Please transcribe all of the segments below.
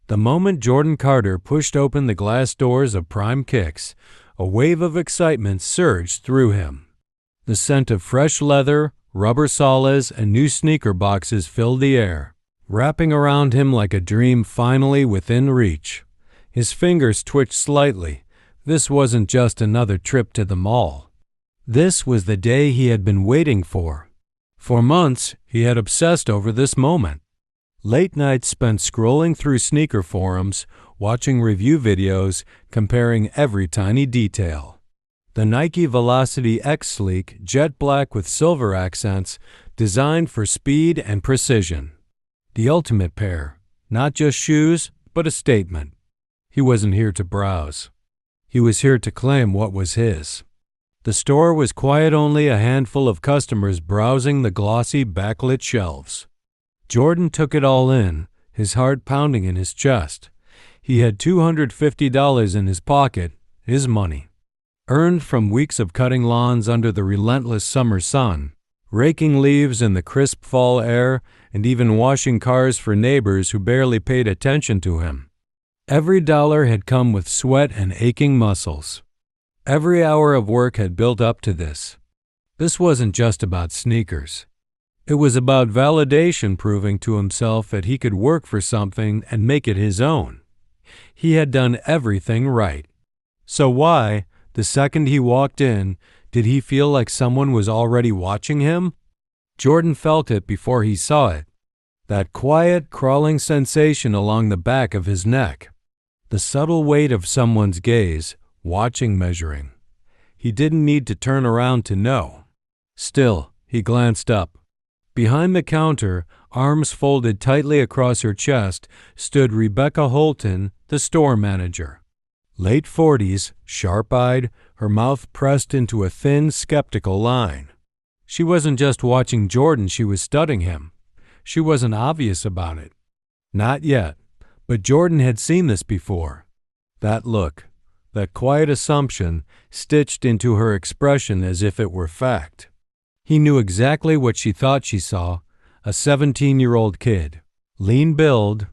The moment Jordan Carter pushed open the glass doors of Prime Kicks, a wave of excitement surged through him. The scent of fresh leather, rubber soles, and new sneaker boxes filled the air, wrapping around him like a dream finally within reach. His fingers twitched slightly. This wasn't just another trip to the mall. This was the day he had been waiting for. For months, he had obsessed over this moment. Late nights spent scrolling through sneaker forums, watching review videos, comparing every tiny detail. The Nike Velocity X Sleek, jet black with silver accents, designed for speed and precision. The ultimate pair, not just shoes, but a statement. He wasn't here to browse. He was here to claim what was his. The store was quiet, only a handful of customers browsing the glossy backlit shelves. Jordan took it all in, his heart pounding in his chest. He had $250 in his pocket, his money, earned from weeks of cutting lawns under the relentless summer sun, raking leaves in the crisp fall air, and even washing cars for neighbors who barely paid attention to him. Every dollar had come with sweat and aching muscles. Every hour of work had built up to this. This wasn't just about sneakers. It was about validation, proving to himself that he could work for something and make it his own. He had done everything right. So why, the second he walked in, did he feel like someone was already watching him? Jordan felt it before he saw it. That quiet, crawling sensation along the back of his neck. The subtle weight of someone's gaze, watching, measuring. He didn't need to turn around to know. Still, he glanced up. Behind the counter, arms folded tightly across her chest, stood Rebecca Holton, the store manager. Late 40s, sharp-eyed, her mouth pressed into a thin, skeptical line. She wasn't just watching Jordan, she was studying him. She wasn't obvious about it. Not yet, but Jordan had seen this before. That look, that quiet assumption, stitched into her expression as if it were fact. He knew exactly what she thought she saw, a 17-year-old kid. Lean build,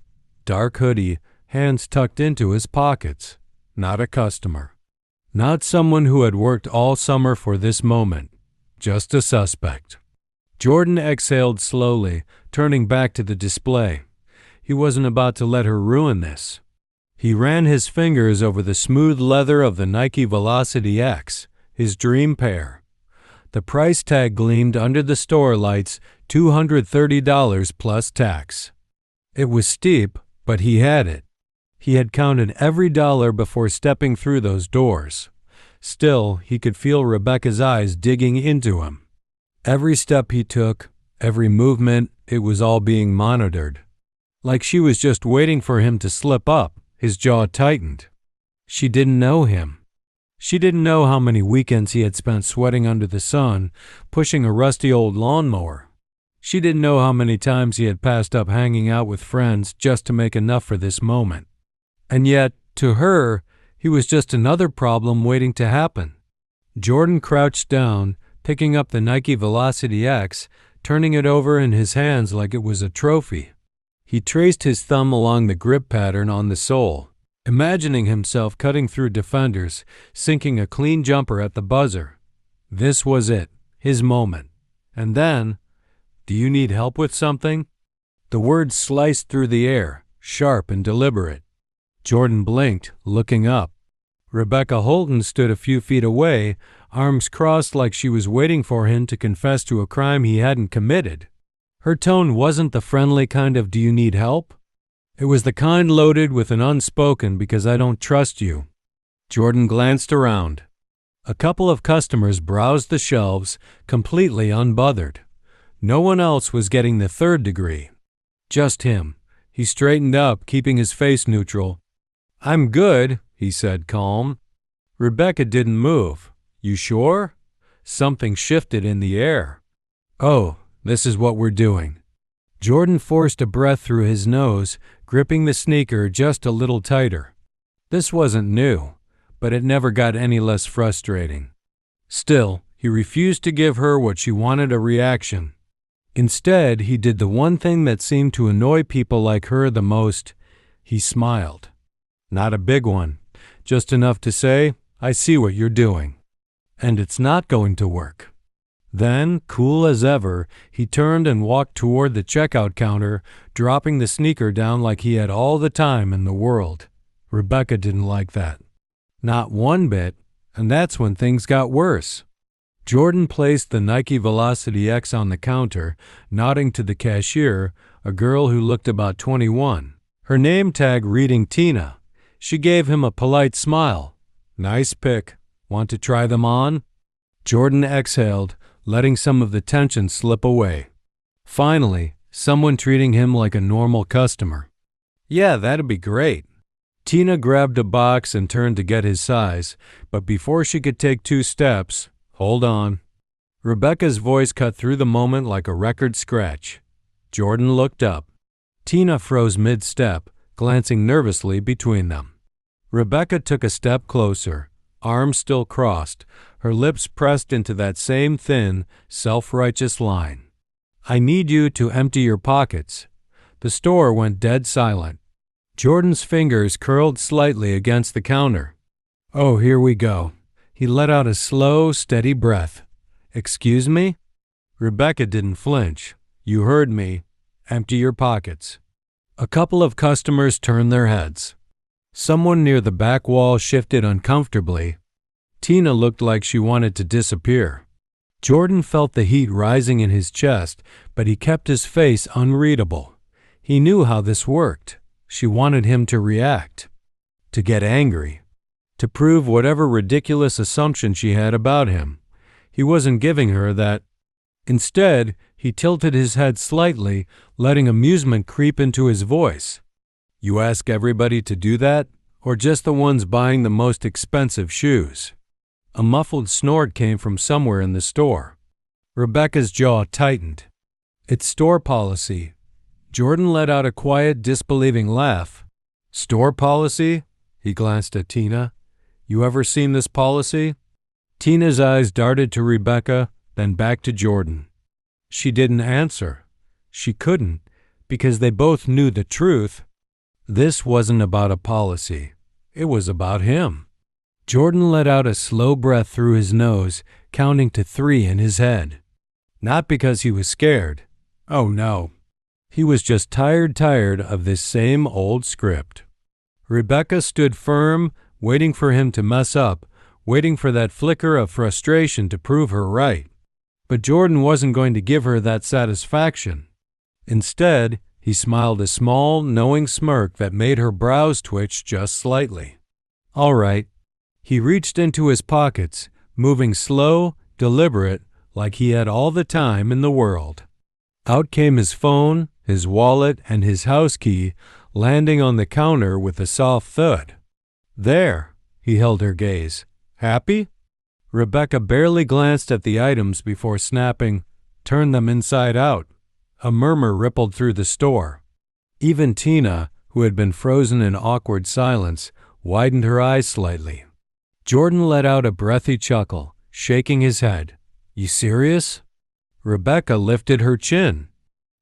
dark hoodie, hands tucked into his pockets. Not a customer. Not someone who had worked all summer for this moment. Just a suspect. Jordan exhaled slowly, turning back to the display. He wasn't about to let her ruin this. He ran his fingers over the smooth leather of the Nike Velocity X, his dream pair. The price tag gleamed under the store lights, $230 plus tax. It was steep, but he had it. He had counted every dollar before stepping through those doors. Still, he could feel Rebecca's eyes digging into him. Every step he took, every movement, it was all being monitored. Like she was just waiting for him to slip up. His jaw tightened. She didn't know him. She didn't know how many weekends he had spent sweating under the sun, pushing a rusty old lawnmower. She didn't know how many times he had passed up hanging out with friends just to make enough for this moment. And yet, to her, he was just another problem waiting to happen. Jordan crouched down, picking up the Nike Velocity X, turning it over in his hands like it was a trophy. He traced his thumb along the grip pattern on the sole, imagining himself cutting through defenders, sinking a clean jumper at the buzzer. This was it, his moment. And then, "Do you need help with something?" The words sliced through the air, sharp and deliberate. Jordan blinked, looking up. Rebecca Holton stood a few feet away, arms crossed like she was waiting for him to confess to a crime he hadn't committed. Her tone wasn't the friendly kind of "do you need help?" It was the kind loaded with an unspoken "because I don't trust you." Jordan glanced around. A couple of customers browsed the shelves, completely unbothered. No one else was getting the third degree. Just him. He straightened up, keeping his face neutral. "I'm good," he said, calm. Rebecca didn't move. "You sure?" Something shifted in the air. "Oh, this is what we're doing." Jordan forced a breath through his nose, gripping the sneaker just a little tighter. This wasn't new, but it never got any less frustrating. Still, he refused to give her what she wanted, a reaction. Instead, he did the one thing that seemed to annoy people like her the most. He smiled. Not a big one, just enough to say, I see what you're doing. And it's not going to work. Then, cool as ever, he turned and walked toward the checkout counter, dropping the sneaker down like he had all the time in the world. Rebecca didn't like that. Not one bit, and that's when things got worse. Jordan placed the Nike Velocity X on the counter, nodding to the cashier, a girl who looked about 21. Her name tag reading Tina. She gave him a polite smile. Nice pick. Want to try them on? Jordan exhaled, letting some of the tension slip away. Finally, someone treating him like a normal customer. Yeah, that'd be great. Tina grabbed a box and turned to get his size, but before she could take 2 steps, hold on. Rebecca's voice cut through the moment like a record scratch. Jordan looked up. Tina froze mid-step, glancing nervously between them. Rebecca took a step closer, arms still crossed, her lips pressed into that same thin, self-righteous line. I need you to empty your pockets. The store went dead silent. Jordan's fingers curled slightly against the counter. Oh, here we go. He let out a slow, steady breath. Excuse me? Rebecca didn't flinch. You heard me. Empty your pockets. A couple of customers turned their heads. Someone near the back wall shifted uncomfortably. Tina looked like she wanted to disappear. Jordan felt the heat rising in his chest, but he kept his face unreadable. He knew how this worked. She wanted him to react, to get angry, to prove whatever ridiculous assumption she had about him. He wasn't giving her that. Instead, he tilted his head slightly, letting amusement creep into his voice. You ask everybody to do that, or just the ones buying the most expensive shoes? A muffled snort came from somewhere in the store. Rebecca's jaw tightened. It's store policy. Jordan let out a quiet, disbelieving laugh. Store policy? He glanced at Tina. You ever seen this policy? Tina's eyes darted to Rebecca, then back to Jordan. She didn't answer. She couldn't, because they both knew the truth. This wasn't about a policy. It was about him. Jordan let out a slow breath through his nose, counting to 3 in his head. Not because he was scared. Oh no. He was just tired of this same old script. Rebecca stood firm, waiting for him to mess up, waiting for that flicker of frustration to prove her right. But Jordan wasn't going to give her that satisfaction. Instead, he smiled a small, knowing smirk that made her brows twitch just slightly. All right. He reached into his pockets, moving slow, deliberate, like he had all the time in the world. Out came his phone, his wallet, and his house key, landing on the counter with a soft thud. There, he held her gaze. Happy? Rebecca barely glanced at the items before snapping, turn them inside out. A murmur rippled through the store. Even Tina, who had been frozen in awkward silence, widened her eyes slightly. Jordan let out a breathy chuckle, shaking his head. You serious? Rebecca lifted her chin.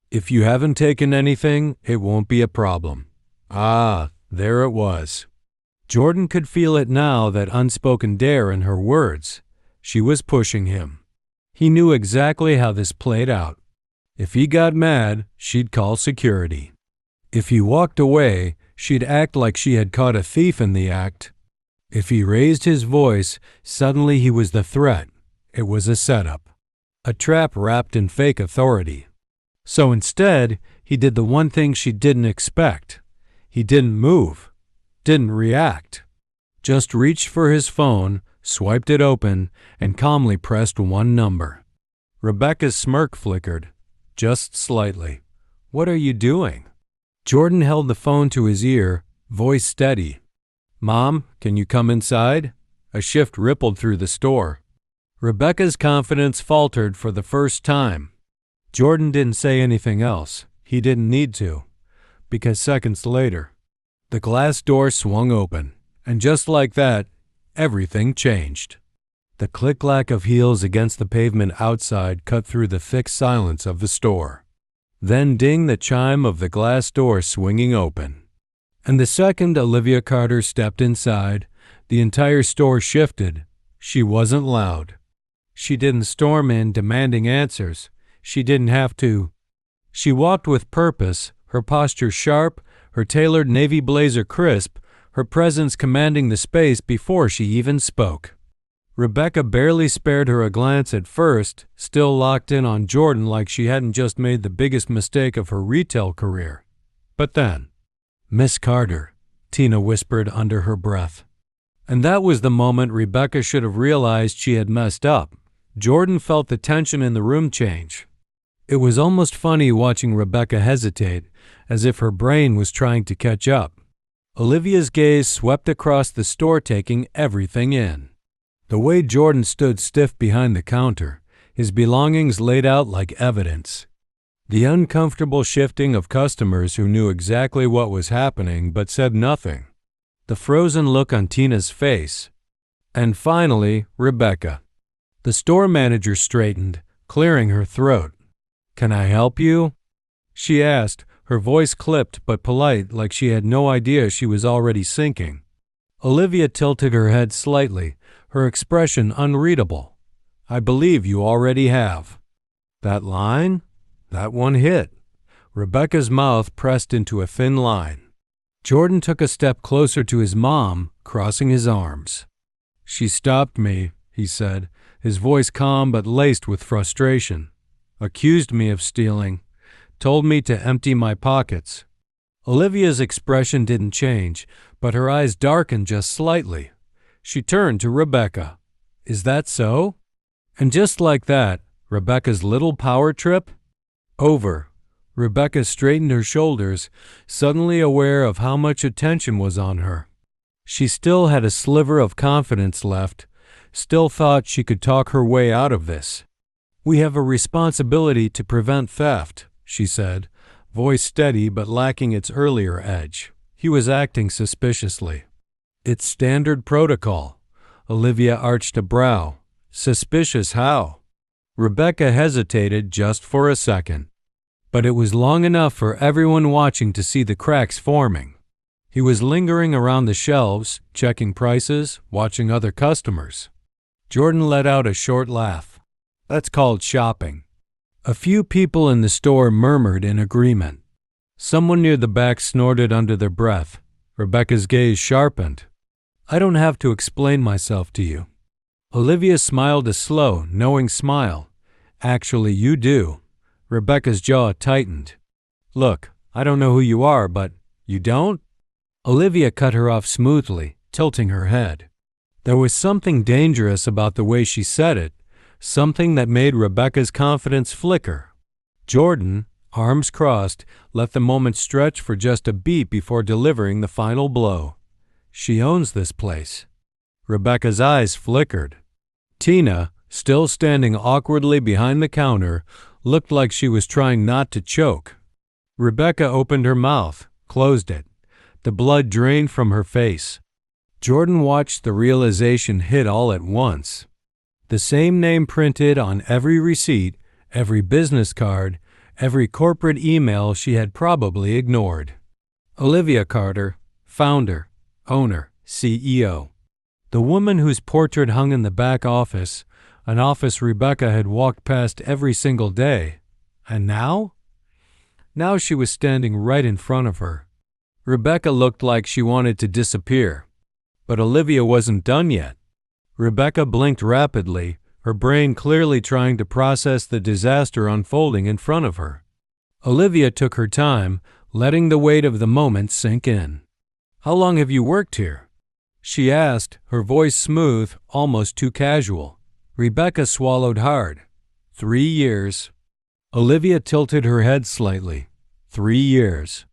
If you haven't taken anything, it won't be a problem. Ah, there it was. Jordan could feel it now, that unspoken dare in her words. She was pushing him. He knew exactly how this played out. If he got mad, she'd call security. If he walked away, she'd act like she had caught a thief in the act. If he raised his voice, suddenly he was the threat. It was a setup. A trap wrapped in fake authority. So instead, he did the one thing she didn't expect. He didn't move, didn't react. Just reached for his phone, swiped it open, and calmly pressed one number. Rebecca's smirk flickered, just slightly. What are you doing? Jordan held the phone to his ear, voice steady. Mom, can you come inside? A shift rippled through the store. Rebecca's confidence faltered for the first time. Jordan didn't say anything else. He didn't need to. Because seconds later, the glass door swung open, and just like that, everything changed. The click-clack of heels against the pavement outside cut through the thick silence of the store. Then ding the chime of the glass door swinging open. And the second Olivia Carter stepped inside, the entire store shifted. She wasn't loud. She didn't storm in demanding answers. She didn't have to. She walked with purpose, her posture sharp, her tailored navy blazer crisp, her presence commanding the space before she even spoke. Rebecca barely spared her a glance at first, still locked in on Jordan like she hadn't just made the biggest mistake of her retail career. But then, "Miss Carter," Tina whispered under her breath. And that was the moment Rebecca should have realized she had messed up. Jordan felt the tension in the room change. It was almost funny watching Rebecca hesitate, as if her brain was trying to catch up. Olivia's gaze swept across the store, taking everything in. The way Jordan stood stiff behind the counter, his belongings laid out like evidence. The uncomfortable shifting of customers who knew exactly what was happening but said nothing. The frozen look on Tina's face. And finally, Rebecca. The store manager straightened, clearing her throat. "Can I help you?" she asked, her voice clipped but polite, like she had no idea she was already sinking. Olivia tilted her head slightly, her expression unreadable. "I believe you already have." That line? That one hit. Rebecca's mouth pressed into a thin line. Jordan took a step closer to his mom, crossing his arms. "She stopped me," he said, his voice calm but laced with frustration. "Accused me of stealing. Told me to empty my pockets." Olivia's expression didn't change, but her eyes darkened just slightly. She turned to Rebecca. "Is that so?" And just like that, Rebecca's little power trip? Over. Rebecca straightened her shoulders, suddenly aware of how much attention was on her. She still had a sliver of confidence left, still thought she could talk her way out of this. "We have a responsibility to prevent theft," she said, voice steady but lacking its earlier edge. He was acting suspiciously. "It's standard protocol." Olivia arched a brow. "Suspicious how?" Rebecca hesitated just for a second. But it was long enough for everyone watching to see the cracks forming. He was lingering around the shelves, checking prices, watching other customers. Jordan let out a short laugh. "That's called shopping." A few people in the store murmured in agreement. Someone near the back snorted under their breath. Rebecca's gaze sharpened. "I don't have to explain myself to you." Olivia smiled a slow, knowing smile. "Actually, you do." Rebecca's jaw tightened. "Look, I don't know who you are, but you don't?" Olivia cut her off smoothly, tilting her head. There was something dangerous about the way she said it, something that made Rebecca's confidence flicker. Jordan, arms crossed, let the moment stretch for just a beat before delivering the final blow. "She owns this place." Rebecca's eyes flickered. Tina, still standing awkwardly behind the counter, looked like she was trying not to choke. Rebecca opened her mouth, closed it. The blood drained from her face. Jordan watched the realization hit all at once. The same name printed on every receipt, every business card, every corporate email she had probably ignored. Olivia Carter, founder, owner, CEO. The woman whose portrait hung in the back office, an office Rebecca had walked past every single day. And now? Now she was standing right in front of her. Rebecca looked like she wanted to disappear. But Olivia wasn't done yet. Rebecca blinked rapidly, her brain clearly trying to process the disaster unfolding in front of her. Olivia took her time, letting the weight of the moment sink in. "How long have you worked here?" she asked, her voice smooth, almost too casual. Rebecca swallowed hard. 3 years. Olivia tilted her head slightly. 3 years.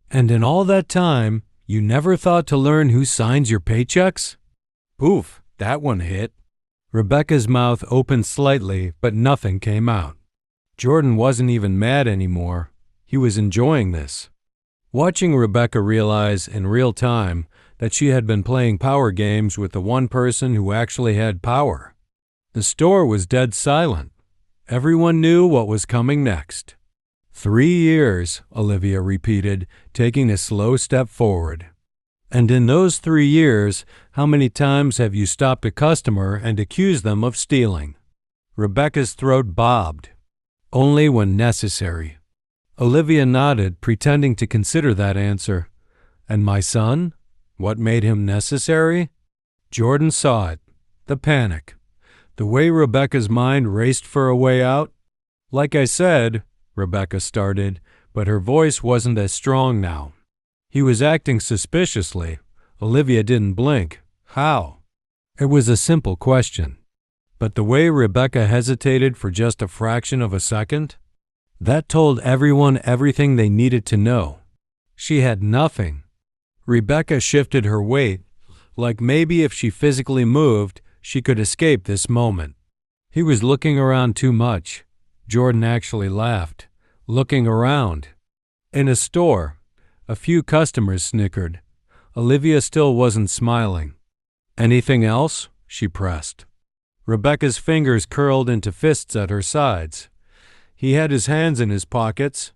"And in all that time, you never thought to learn who signs your paychecks?" Poof, that one hit. Rebecca's mouth opened slightly, but nothing came out. Jordan wasn't even mad anymore. He was enjoying this. Watching Rebecca realize in real time that she had been playing power games with the one person who actually had power. The store was dead silent. Everyone knew what was coming next. 3 years, Olivia repeated, taking a slow step forward. And in those 3 years, how many times have you stopped a customer and accused them of stealing? Rebecca's throat bobbed. Only when necessary. Olivia nodded, pretending to consider that answer. And my son? What made him necessary? Jordan saw it. The panic. The way Rebecca's mind raced for a way out. Like I said, Rebecca started, but her voice wasn't as strong now. He was acting suspiciously. Olivia didn't blink. How? It was a simple question. But the way Rebecca hesitated for just a fraction of a second, that told everyone everything they needed to know. She had nothing. Rebecca shifted her weight, like maybe if she physically moved, she could escape this moment. He was looking around too much. Jordan actually laughed. Looking around. In a store. A few customers snickered. Olivia still wasn't smiling. Anything else? She pressed. Rebecca's fingers curled into fists at her sides. He had his hands in his pockets.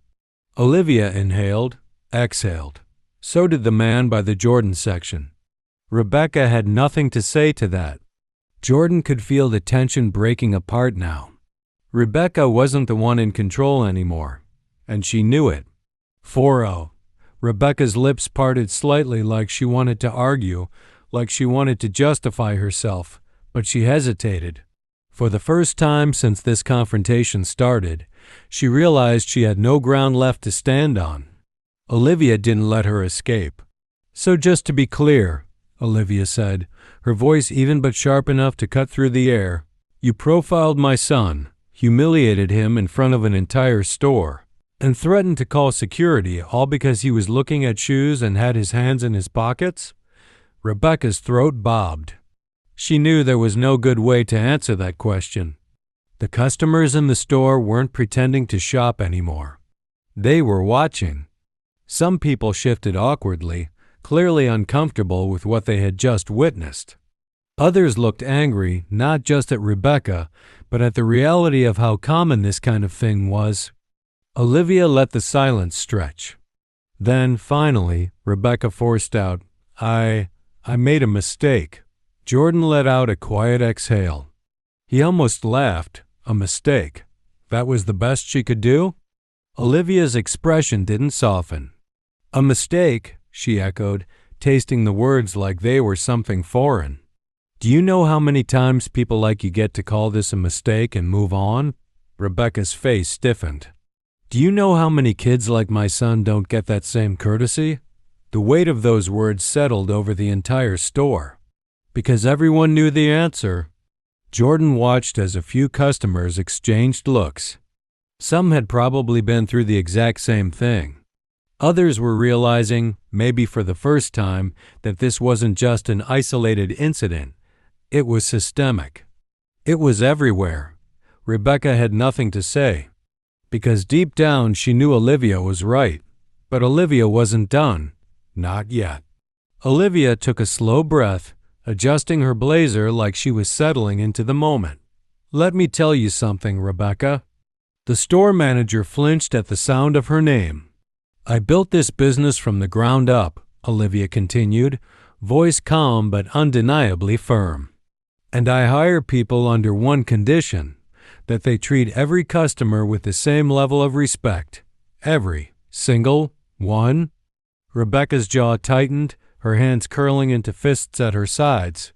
Olivia inhaled, exhaled. So did the man by the Jordan section. Rebecca had nothing to say to that. Jordan could feel the tension breaking apart now. Rebecca wasn't the one in control anymore, and she knew it. 4-0. Rebecca's lips parted slightly like she wanted to argue, like she wanted to justify herself, but she hesitated. For the first time since this confrontation started, she realized she had no ground left to stand on. Olivia didn't let her escape. So just to be clear, Olivia said, her voice even but sharp enough to cut through the air, you profiled my son, humiliated him in front of an entire store, and threatened to call security all because he was looking at shoes and had his hands in his pockets? Rebecca's throat bobbed. She knew there was no good way to answer that question. The customers in the store weren't pretending to shop anymore. They were watching. Some people shifted awkwardly, clearly uncomfortable with what they had just witnessed. Others looked angry, not just at Rebecca, but at the reality of how common this kind of thing was. Olivia let the silence stretch. Then, finally, Rebecca forced out, I made a mistake. Jordan let out a quiet exhale. He almost laughed. A mistake. That was the best she could do? Olivia's expression didn't soften. A mistake, she echoed, tasting the words like they were something foreign. Do you know how many times people like you get to call this a mistake and move on? Rebecca's face stiffened. Do you know how many kids like my son don't get that same courtesy? The weight of those words settled over the entire store. Because everyone knew the answer. Jordan watched as a few customers exchanged looks. Some had probably been through the exact same thing. Others were realizing, maybe for the first time, that this wasn't just an isolated incident. It was systemic. It was everywhere. Rebecca had nothing to say. Because deep down she knew Olivia was right. But Olivia wasn't done. Not yet. Olivia took a slow breath, adjusting her blazer like she was settling into the moment. Let me tell you something, Rebecca. The store manager flinched at the sound of her name. I built this business from the ground up, Olivia continued, voice calm but undeniably firm. And I hire people under one condition, that they treat every customer with the same level of respect. Every single one. Rebecca's jaw tightened, her hands curling into fists at her sides.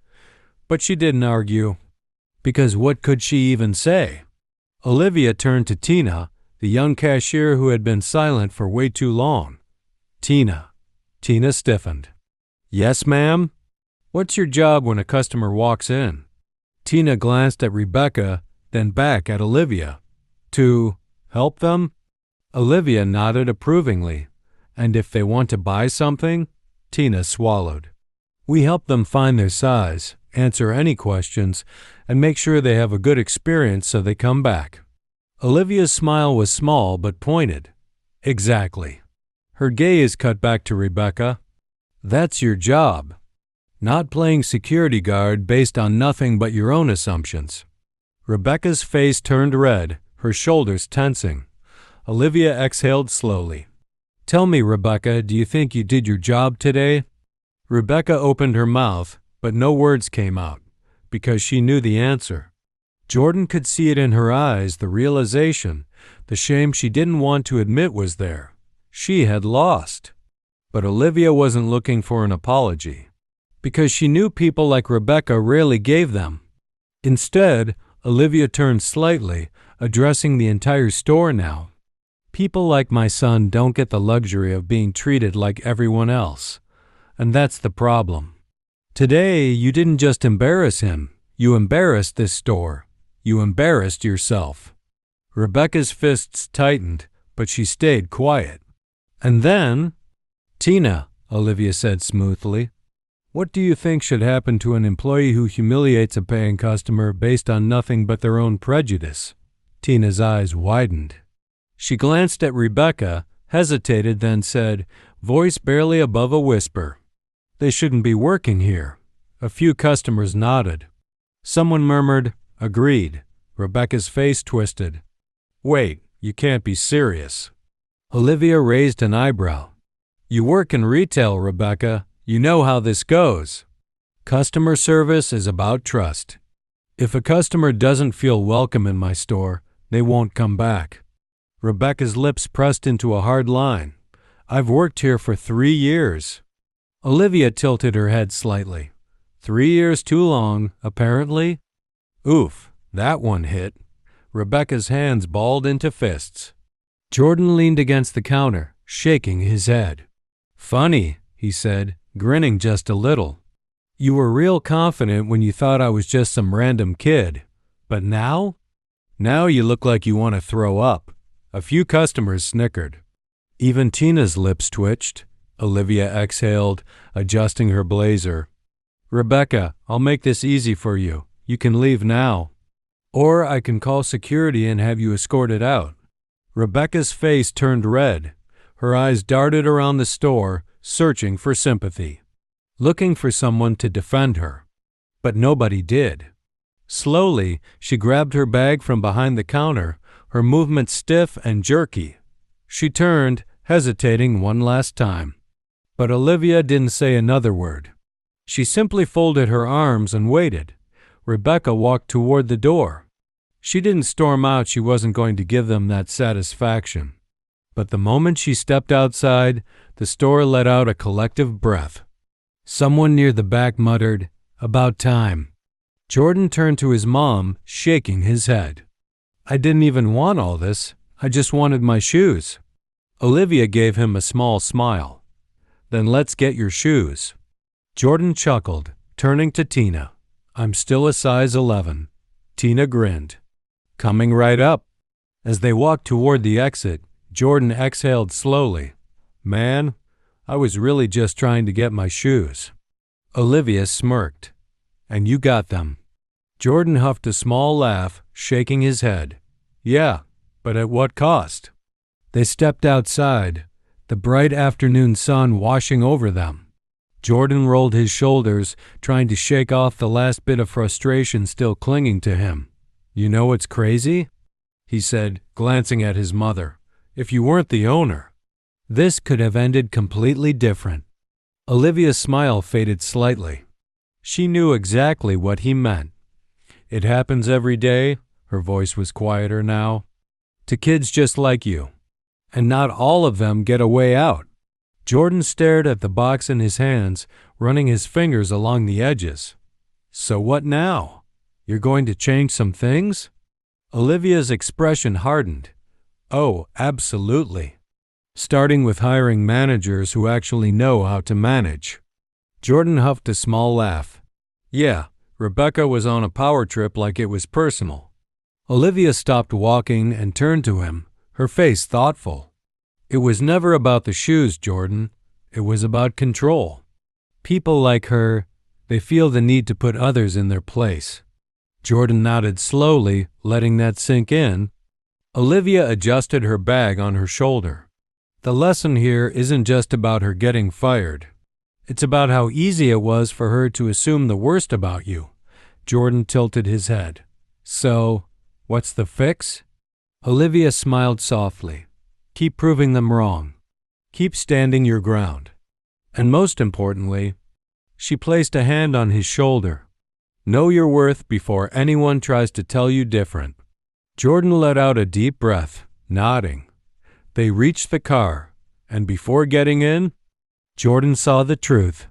But she didn't argue. Because what could she even say? Olivia turned to Tina, the young cashier who had been silent for way too long. Tina. Tina stiffened. Yes, ma'am? What's your job when a customer walks in? Tina glanced at Rebecca, then back at Olivia. To help them? Olivia nodded approvingly. And if they want to buy something? Tina swallowed. We help them find their size, answer any questions, and make sure they have a good experience so they come back. Olivia's smile was small but pointed. Exactly. Her gaze cut back to Rebecca. That's your job. Not playing security guard based on nothing but your own assumptions. Rebecca's face turned red, her shoulders tensing. Olivia exhaled slowly. "Tell me, Rebecca, do you think you did your job today?" Rebecca opened her mouth, but no words came out, because she knew the answer. Jordan could see it in her eyes, the realization, the shame she didn't want to admit was there. She had lost. But Olivia wasn't looking for an apology, because she knew people like Rebecca rarely gave them. Instead, Olivia turned slightly, addressing the entire store now. "People like my son don't get the luxury of being treated like everyone else. And that's the problem. Today, you didn't just embarrass him. You embarrassed this store. You embarrassed yourself." Rebecca's fists tightened, but she stayed quiet. "And then—" "Tina," Olivia said smoothly, "what do you think should happen to an employee who humiliates a paying customer based on nothing but their own prejudice?" Tina's eyes widened. She glanced at Rebecca, hesitated, then said, voice barely above a whisper, "They shouldn't be working here." A few customers nodded. Someone murmured, "Agreed." Rebecca's face twisted. "Wait, you can't be serious." Olivia raised an eyebrow. "You work in retail, Rebecca. You know how this goes. Customer service is about trust. If a customer doesn't feel welcome in my store, they won't come back." Rebecca's lips pressed into a hard line. "I've worked here for 3 years." Olivia tilted her head slightly. 3 years too long, apparently. Oof, that one hit. Rebecca's hands balled into fists. Jordan leaned against the counter, shaking his head. "Funny," he said, grinning just a little. "You were real confident when you thought I was just some random kid. But now? Now you look like you want to throw up." A few customers snickered. Even Tina's lips twitched. Olivia exhaled, adjusting her blazer. "Rebecca, I'll make this easy for you. You can leave now. Or I can call security and have you escorted out." Rebecca's face turned red. Her eyes darted around the store, searching for sympathy, looking for someone to defend her. But nobody did. Slowly, she grabbed her bag from behind the counter, her movements stiff and jerky. She turned, hesitating one last time. But Olivia didn't say another word. She simply folded her arms and waited. Rebecca walked toward the door. She didn't storm out. She wasn't going to give them that satisfaction. But the moment she stepped outside, the store let out a collective breath. Someone near the back muttered, "About time." Jordan turned to his mom, shaking his head. "I didn't even want all this. I just wanted my shoes." Olivia gave him a small smile. "Then let's get your shoes." Jordan chuckled, turning to Tina. "I'm still a size 11. Tina grinned. "Coming right up." As they walked toward the exit, Jordan exhaled slowly. "Man, I was really just trying to get my shoes." Olivia smirked. "And you got them." Jordan huffed a small laugh, shaking his head. "Yeah, but at what cost?" They stepped outside, the bright afternoon sun washing over them. Jordan rolled his shoulders, trying to shake off the last bit of frustration still clinging to him. "You know what's crazy?" he said, glancing at his mother. "If you weren't the owner, this could have ended completely different." Olivia's smile faded slightly. She knew exactly what he meant. "It happens every day," her voice was quieter now, "to kids just like you. And not all of them get a way out." Jordan stared at the box in his hands, running his fingers along the edges. "So what now? You're going to change some things?" Olivia's expression hardened. "Oh, absolutely. Starting with hiring managers who actually know how to manage." Jordan huffed a small laugh. "Yeah, Rebecca was on a power trip like it was personal." Olivia stopped walking and turned to him, her face thoughtful. "It was never about the shoes, Jordan. It was about control. People like her, they feel the need to put others in their place." Jordan nodded slowly, letting that sink in. Olivia adjusted her bag on her shoulder. "The lesson here isn't just about her getting fired. It's about how easy it was for her to assume the worst about you." Jordan tilted his head. "So, what's the fix?" Olivia smiled softly. Keep proving them wrong. Keep standing your ground. And most importantly, she placed a hand on his shoulder. Know your worth before anyone tries to tell you different. Jordan let out a deep breath, nodding. They reached the car, and before getting in, Jordan saw the truth.